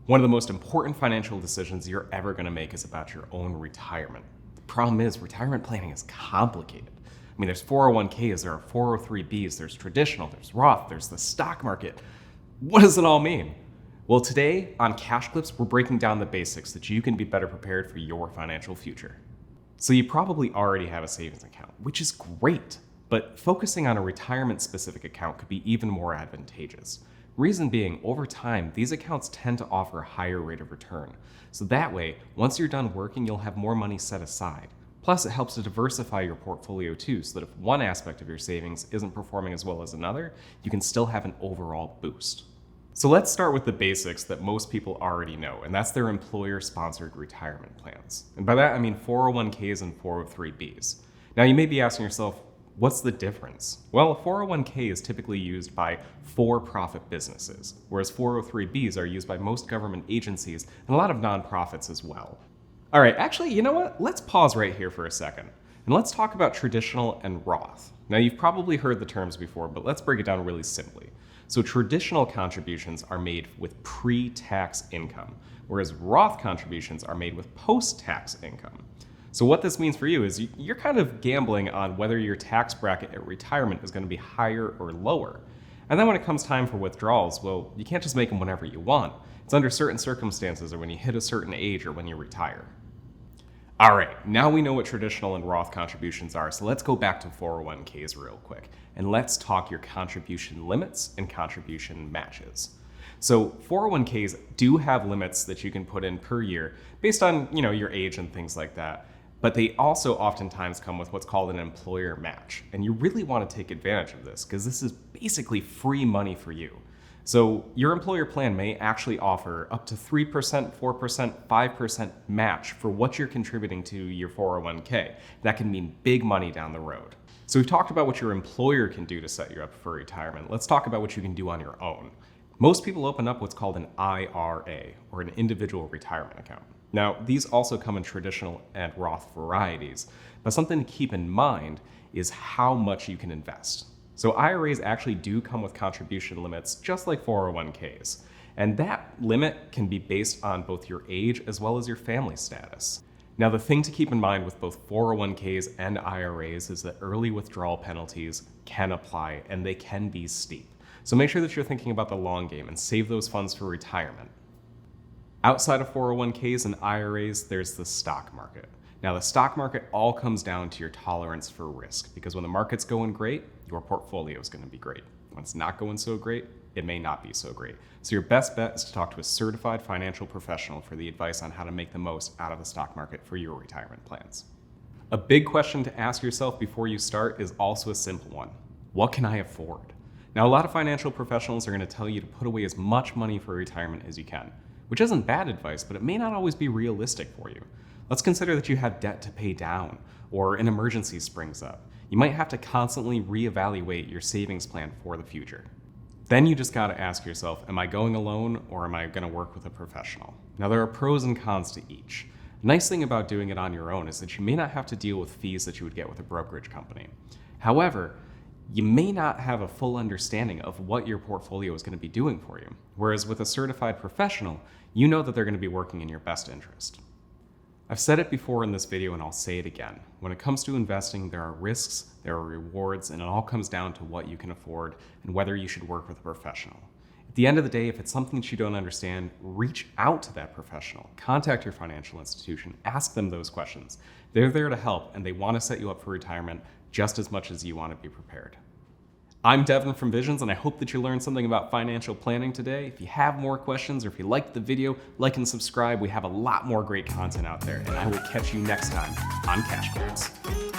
One of the most important financial decisions you're ever going to make is about your own retirement. The problem is retirement planning is complicated. I mean, there's 401ks, there are 403bs, there's traditional, there's Roth, there's the stock market. What does it all mean? Well, today on Cash Clips, we're breaking down the basics so that you can be better prepared for your financial future. So you probably already have a savings account, which is great, but focusing on a retirement-specific account could be even more advantageous. Reason being, over time, these accounts tend to offer a higher rate of return. So that way, once you're done working, you'll have more money set aside. Plus, it helps to diversify your portfolio too, so that if one aspect of your savings isn't performing as well as another, you can still have an overall boost. So let's start with the basics that most people already know, and that's their employer-sponsored retirement plans. And by that, I mean 401ks and 403bs. Now, you may be asking yourself, what's the difference? Well, a 401k is typically used by for-profit businesses, whereas 403bs are used by most government agencies and a lot of nonprofits as well. All right, actually, you know what? Let's pause right here for a second, and let's talk about traditional and Roth. Now, you've probably heard the terms before, but let's break it down really simply. So traditional contributions are made with pre-tax income, whereas Roth contributions are made with post-tax income. So what this means for you is you're kind of gambling on whether your tax bracket at retirement is going to be higher or lower. And then when it comes time for withdrawals, well, you can't just make them whenever you want. It's under certain circumstances or when you hit a certain age or when you retire. All right, now we know what traditional and Roth contributions are, so let's go back to 401ks real quick, and let's talk your contribution limits and contribution matches. So 401ks do have limits that you can put in per year based on, your age and things like that, but they also oftentimes come with what's called an employer match, and you really want to take advantage of this because this is basically free money for you. So your employer plan may actually offer up to 3%, 4%, 5% match for what you're contributing to your 401k. That can mean big money down the road. So we've talked about what your employer can do to set you up for retirement. Let's talk about what you can do on your own. Most people open up what's called an IRA, or an individual retirement account. Now, these also come in traditional and Roth varieties, but something to keep in mind is how much you can invest. So IRAs actually do come with contribution limits, just like 401ks. And that limit can be based on both your age as well as your family status. Now, the thing to keep in mind with both 401ks and IRAs is that early withdrawal penalties can apply and they can be steep. So make sure that you're thinking about the long game and save those funds for retirement. Outside of 401ks and IRAs, there's the stock market. Now, the stock market all comes down to your tolerance for risk, because when the market's going great, your portfolio is going to be great. When it's not going so great, it may not be so great. So your best bet is to talk to a certified financial professional for the advice on how to make the most out of the stock market for your retirement plans. A big question to ask yourself before you start is also a simple one. What can I afford? Now, a lot of financial professionals are going to tell you to put away as much money for retirement as you can, which isn't bad advice, but it may not always be realistic for you. Let's consider that you have debt to pay down, or an emergency springs up. You might have to constantly reevaluate your savings plan for the future. Then you just gotta ask yourself, am I going alone or am I gonna work with a professional? Now, there are pros and cons to each. The nice thing about doing it on your own is that you may not have to deal with fees that you would get with a brokerage company. However, you may not have a full understanding of what your portfolio is going to be doing for you. Whereas with a certified professional, you know that they're going to be working in your best interest. I've said it before in this video and I'll say it again. When it comes to investing, there are risks, there are rewards, and it all comes down to what you can afford and whether you should work with a professional. At the end of the day, if it's something that you don't understand, reach out to that professional. Contact your financial institution, ask them those questions. They're there to help and they want to set you up for retirement just as much as you want to be prepared. I'm Devin from Visions, and I hope that you learned something about financial planning today. If you have more questions or if you liked the video, like and subscribe. We have a lot more great content out there, and I will catch you next time on Cash Clips.